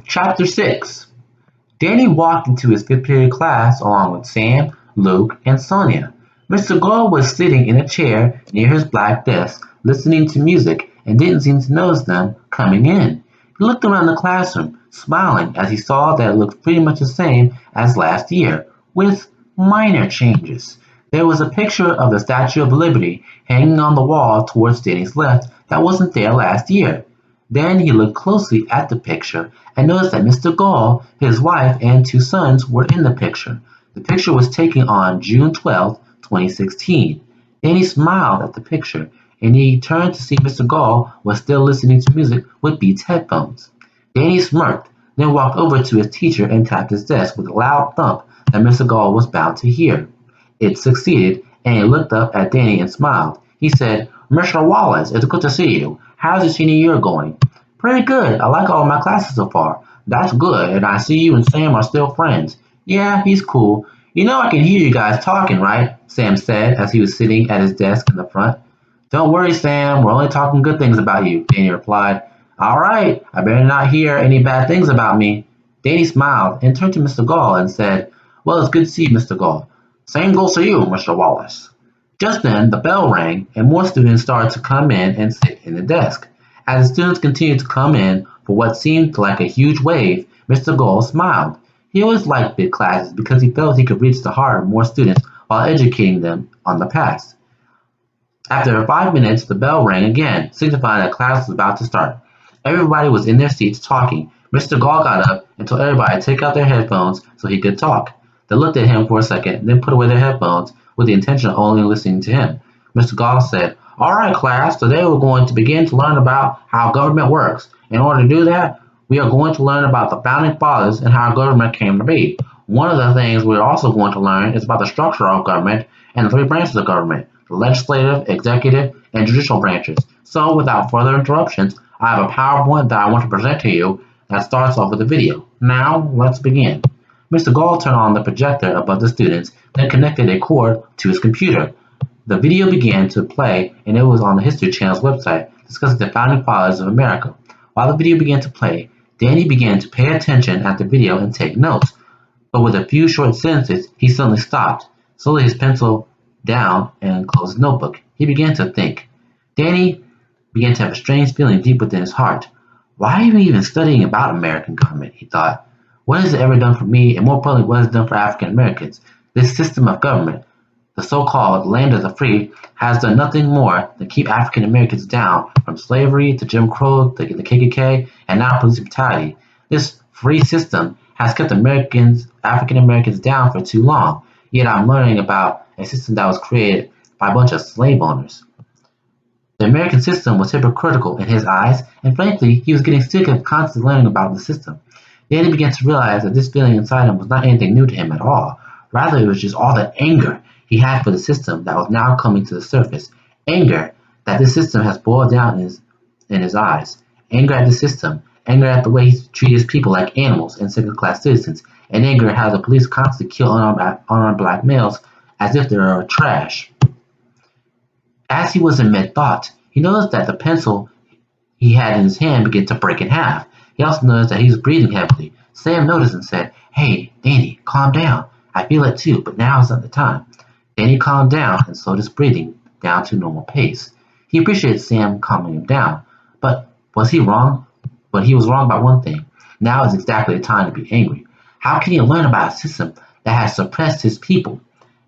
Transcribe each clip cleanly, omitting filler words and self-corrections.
Chapter 6. Danny walked into his fifth period class along with Sam, Luke, and Sonia. Mr. Gold was sitting in a chair near his black desk, listening to music, and didn't seem to notice them coming in. He looked around the classroom, smiling as he saw that it looked pretty much the same as last year, with minor changes. There was a picture of the Statue of Liberty hanging on the wall towards Danny's left that wasn't there last year. Then he looked closely at the picture and noticed that Mr. Gall, his wife, and two sons were in the picture. The picture was taken on June 12, 2016. Then he smiled at the picture and he turned to see Mr. Gall was still listening to music with Beats headphones. Danny smirked, then walked over to his teacher and tapped his desk with a loud thump that Mr. Gall was bound to hear. It succeeded, and he looked up at Danny and smiled. He said, "Mr. Wallace, it's good to see you. How's your senior year going?" "Pretty good. I like all my classes so far." "That's good, and I see you and Sam are still friends." "Yeah, he's cool. You know I can hear you guys talking, right?" Sam said as he was sitting at his desk in the front. "Don't worry, Sam. We're only talking good things about you," Danny replied. "All right. I better not hear any bad things about me." Danny smiled and turned to Mr. Gall and said, "Well, it's good to see you, Mr. Gall." "Same goes to you, Mr. Wallace." Just then the bell rang and more students started to come in and sit in the desk. As the students continued to come in for what seemed like a huge wave, Mr. Gall smiled. He always liked big classes because he felt he could reach the heart of more students while educating them on the past. After 5 minutes, the bell rang again, signifying that class was about to start. Everybody was in their seats talking. Mr. Gall got up and told everybody to take out their headphones so he could talk. They looked at him for a second, then put away their headphones with the intention of only listening to him. Mr. Gall said, "All right, class, today we're going to begin to learn about how government works. In order to do that, we are going to learn about the founding fathers and how government came to be. One of the things we're also going to learn is about the structure of government and the three branches of government, the legislative, executive, and judicial branches. So, without further interruptions, I have a PowerPoint that I want to present to you that starts off with a video. Now, let's begin." Mr. Gall turned on the projector above the students, then connected a cord to his computer. The video began to play, and it was on the History Channel's website, discussing the founding fathers of America. While the video began to play, Danny began to pay attention at the video and take notes. But with a few short sentences, he suddenly stopped, slowly his pencil down, and closed his notebook. He began to think. Danny began to have a strange feeling deep within his heart. "Why am I even studying about American government?" he thought. "What has it ever done for me, and more importantly, what has it done for African Americans? This system of government, the so-called land of the free, has done nothing more than keep African Americans down, from slavery to Jim Crow to the KKK, and now police brutality. This free system has kept African Americans down for too long, yet I'm learning about a system that was created by a bunch of slave owners." The American system was hypocritical in his eyes, and frankly, he was getting sick of constantly learning about the system. Then he began to realize that this feeling inside him was not anything new to him at all. Rather, it was just all the anger he had for the system that was now coming to the surface. Anger that this system has boiled down in his eyes. Anger at the system. Anger at the way he treats people like animals and second-class citizens. And anger at how the police constantly kill unarmed black males as if they are trash. As he was in mid-thought, he noticed that the pencil he had in his hand began to break in half. He also noticed that he was breathing heavily. Sam noticed and said, "Hey, Danny, calm down. I feel it too, but now is not the time." Danny calmed down and slowed his breathing down to normal pace. He appreciated Sam calming him down, but was he wrong? But he was wrong about one thing. Now is exactly the time to be angry. How can he learn about a system that has suppressed his people?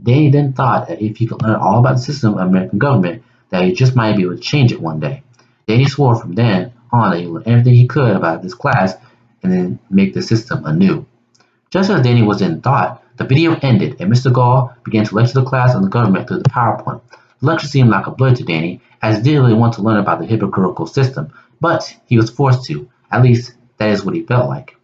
Danny then thought that if he could learn all about the system of American government, that he just might be able to change it one day. Danny swore from then on that he would learn everything he could about this class and then make the system anew. Just as Danny was in thought, the video ended and Mr. Gall began to lecture the class on the government through the PowerPoint. The lecture seemed like a blur to Danny, as he didn't really want to learn about the hypocritical system, but he was forced to. At least, that is what he felt like.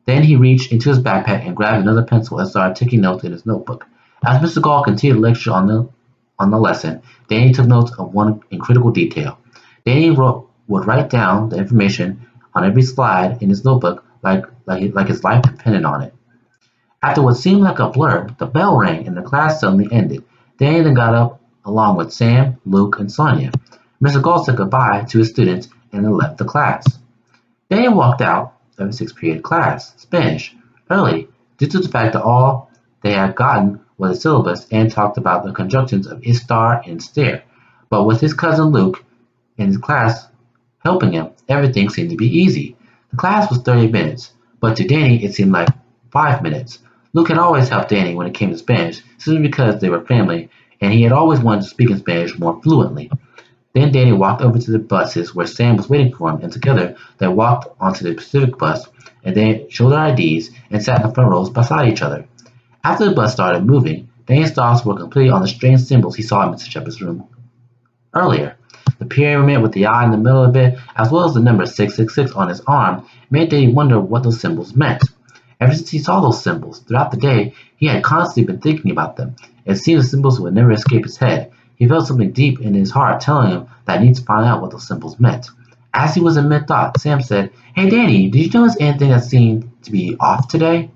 Then he reached into his backpack and grabbed another pencil and started taking notes in his notebook. As Mr. Gall continued to lecture on the lesson, Danny took notes of one in critical detail. Danny would write down the information on every slide in his notebook like his life depended on it. After what seemed like a blur, the bell rang and the class suddenly ended. Danny then got up along with Sam, Luke, and Sonia. Mr. Gall said goodbye to his students and then left the class. Danny walked out of his sixth period class, Spanish, early, due to the fact that all they had gotten was a syllabus and talked about the conjunctions of istar and stare. But with his cousin Luke in his class helping him, everything seemed to be easy. The class was 30 minutes, but to Danny it seemed like 5 minutes. Luke had always helped Danny when it came to Spanish, simply because they were family, and he had always wanted to speak in Spanish more fluently. Then Danny walked over to the buses where Sam was waiting for him, and together they walked onto the Pacific bus, and they showed their IDs and sat in the front rows beside each other. After the bus started moving, Danny's thoughts were completely on the strange symbols he saw in Mr. Shepard's room earlier. The pyramid with the eye in the middle of it, as well as the number 666 on his arm, made Danny wonder what those symbols meant. Ever since he saw those symbols, throughout the day, he had constantly been thinking about them. It seemed the symbols would never escape his head. He felt something deep in his heart telling him that he needs to find out what those symbols meant. As he was in mid-thought, Sam said, "Hey Danny, did you notice anything that seemed to be off today?"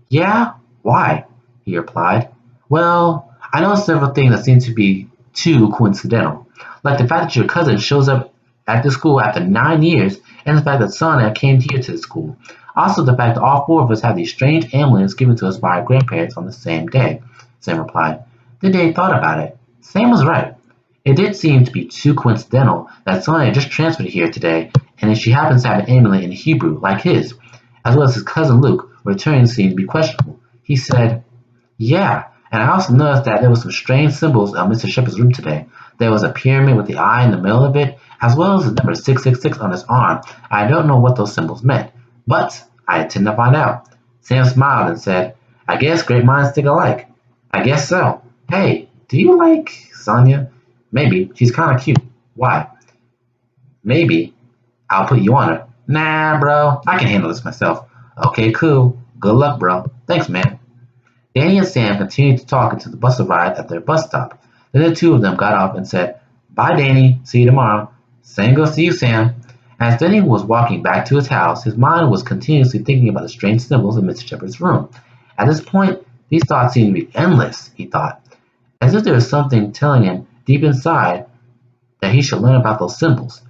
"Yeah? Why?" he replied. "Well, I noticed several things that seem to be too coincidental. Like the fact that your cousin shows up at the school after 9 years, and the fact that Sonia came here to the school. Also the fact that all four of us have these strange amulets given to us by our grandparents on the same day," Sam replied. Then Dave thought about it. Sam was right. It did seem to be too coincidental that Sonia just transferred here today, and if she happens to have an amulet in Hebrew like his, as well as his cousin Luke, returning seemed to be questionable. He said, "Yeah, and I also noticed that there were some strange symbols on Mr. Shepard's room today. There was a pyramid with the eye in the middle of it, as well as the number 666 on his arm. I don't know what those symbols meant, but I intend to find out." Sam smiled and said, "I guess great minds think alike." "I guess so. Hey, do you like Sonia?" "Maybe. She's kind of cute." "Why?" "Maybe I'll put you on her." "Nah, bro. I can handle this myself." "Okay, cool. Good luck, bro." "Thanks, man." Danny and Sam continued to talk until the bus arrived at their bus stop. Then the two of them got off and said, "Bye, Danny. See you tomorrow." "Same goes to you, Sam." As Danny was walking back to his house, his mind was continuously thinking about the strange symbols in Mr. Shepard's room. At this point, these thoughts seemed to be endless, he thought, as if there was something telling him deep inside that he should learn about those symbols.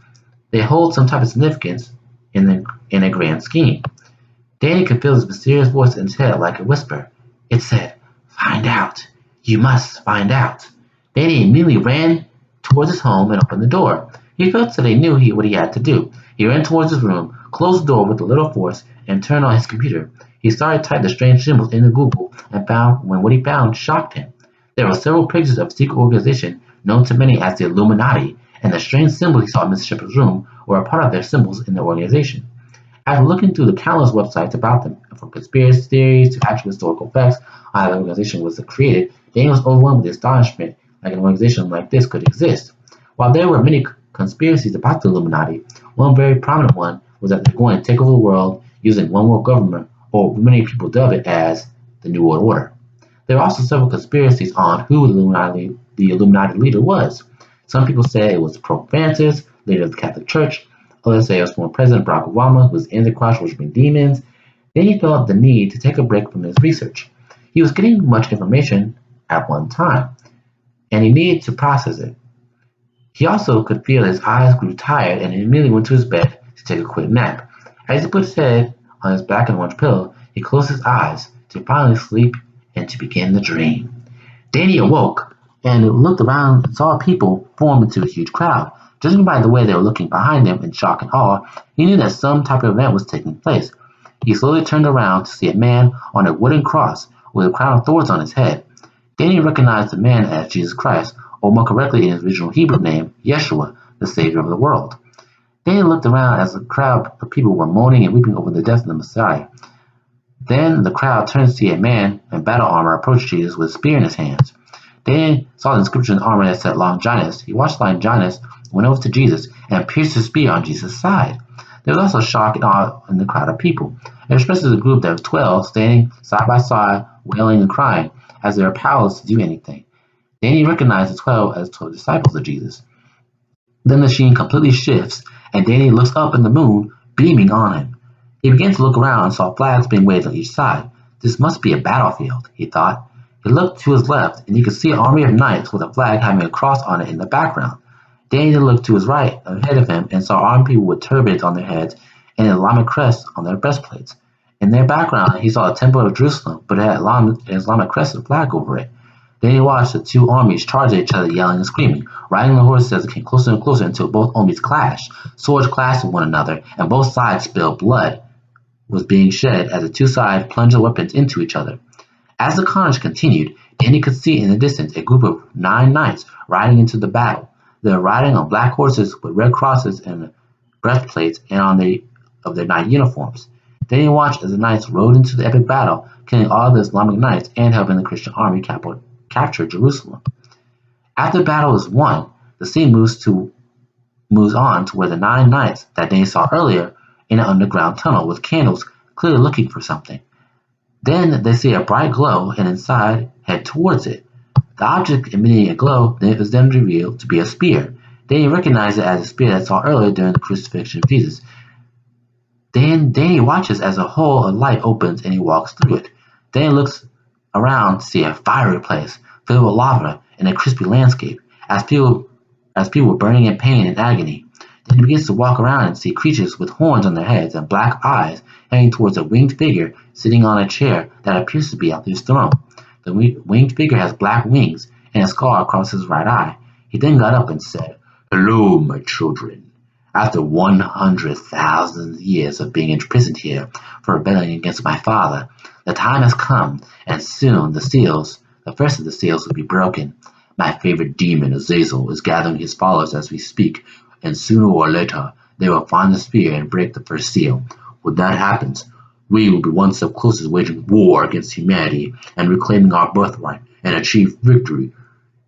They hold some type of significance in a grand scheme. Danny could feel this mysterious voice in his head like a whisper. It said, "Find out. You must find out." Danny immediately ran towards his home and opened the door. He felt that he knew what he had to do. He ran towards his room, closed the door with a little force, and turned on his computer. He started typing the strange symbols into Google and found when what he found shocked him. There were several pictures of a secret organization known to many as the Illuminati, and the strange symbols he saw in Mr. Shepard's room were a part of their symbols in the organization. After looking through the countless websites about them, from conspiracy theories to actual historical facts on how the organization was created, Daniel was overwhelmed with astonishment like an organization like this could exist. While there were many conspiracies about the Illuminati, one very prominent one was that they're going to take over the world using one world government, or many people dub it as the New World Order. There are also several conspiracies on who the Illuminati leader was. Some people say it was Pope Francis, leader of the Catholic Church. Others say it was former President Barack Obama, who was Antichrist worshiping demons. Then he felt the need to take a break from his research. He was getting much information at one time, and he needed to process it. He also could feel his eyes grew tired, and he immediately went to his bed to take a quick nap. As he put his head on his back and orange pillow, he closed his eyes to finally sleep and to begin the dream. Danny awoke and looked around and saw people form into a huge crowd. Judging by the way they were looking behind him in shock and awe, he knew that some type of event was taking place. He slowly turned around to see a man on a wooden cross with a crown of thorns on his head. Danny recognized the man as Jesus Christ, or more correctly in his original Hebrew name, Yeshua, the Savior of the world. Danny looked around as the crowd of people were moaning and weeping over the death of the Messiah. Then the crowd turned to see a man in battle armor approach Jesus with a spear in his hands. Danny saw the inscription on the armor that said Longinus. He watched Longinus, went over to Jesus, and pierced his spear on Jesus' side. There was also shock and awe in the crowd of people, especially the group that was 12 standing side by side, wailing and crying, as they were powerless to do anything. Danny recognized the 12 as 12 disciples of Jesus. Then the scene completely shifts, and Danny looks up at the moon, beaming on him. He began to look around and saw flags being waved on each side. This must be a battlefield, he thought. He looked to his left, and he could see an army of knights with a flag having a cross on it in the background. Danny looked to his right, ahead of him, and saw armed people with turbans on their heads and an Islamic crest on their breastplates. In their background, he saw the Temple of Jerusalem, but it had an Islamic crescent flag over it. Then he watched the two armies charge at each other, yelling and screaming, riding the horses as they came closer and closer until both armies clashed. Swords clashed with one another, and both sides spilled blood was being shed as the two sides plunged their weapons into each other. As the carnage continued, Danny could see in the distance a group of 9 knights riding into the battle. They were riding on black horses with red crosses and breastplates and on their knight uniforms. Danny watched as the knights rode into the epic battle, killing all the Islamic knights and helping the Christian army capture Jerusalem. After the battle is won, the scene moves on to where the 9 knights that Danny saw earlier in an underground tunnel with candles, clearly looking for something. Then they see a bright glow and inside head towards it. The object emitting a glow is then revealed to be a spear. Danny recognized it as a spear that saw earlier during the crucifixion of Jesus. Then Danny watches as a hole of light opens and he walks through it. Danny looks around to see a fiery place filled with lava and a crispy landscape as people were burning in pain and agony. Then he begins to walk around and see creatures with horns on their heads and black eyes heading towards a winged figure sitting on a chair that appears to be out his throne. The winged figure has black wings and a scar across his right eye. He then got up and said, "Hello, my children. After 100,000 years of being imprisoned here for rebelling against my father, the time has come, and soon the first of the seals will be broken. My favorite demon, Azazel, is gathering his followers as we speak, and sooner or later they will find the spear and break the first seal. When that happens, we will be one step closer to waging war against humanity and reclaiming our birthright and achieve victory."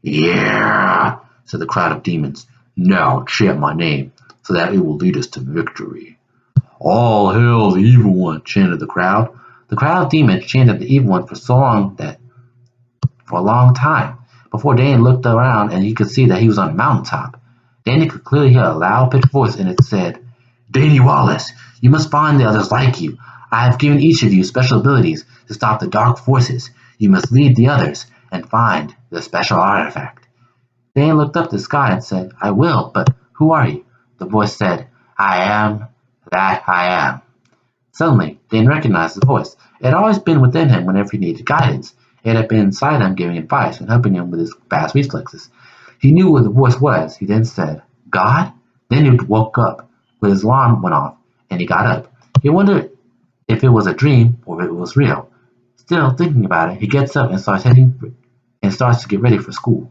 "Yeah," said the crowd of demons. "Now chant my name, so that it will lead us to victory." "All hail the evil one," chanted the crowd. The crowd of demons chanted the evil one for a long time, before Danny looked around and he could see that he was on a mountaintop. Danny could clearly hear a loud pitched voice and it said, "Danny Wallace, you must find the others like you. I have given each of you special abilities to stop the dark forces. You must lead the others and find the special artifact." Danny looked up to the sky and said, "I will, but who are you?" The voice said, "I am that I am." Suddenly, Danny recognized the voice. It had always been within him whenever he needed guidance. It had been inside him giving advice and helping him with his fast reflexes. He knew what the voice was. He then said, "God?" Then he woke up, but his alarm went off, and he got up. He wondered if it was a dream or if it was real. Still thinking about it, he gets up and starts to get ready for school.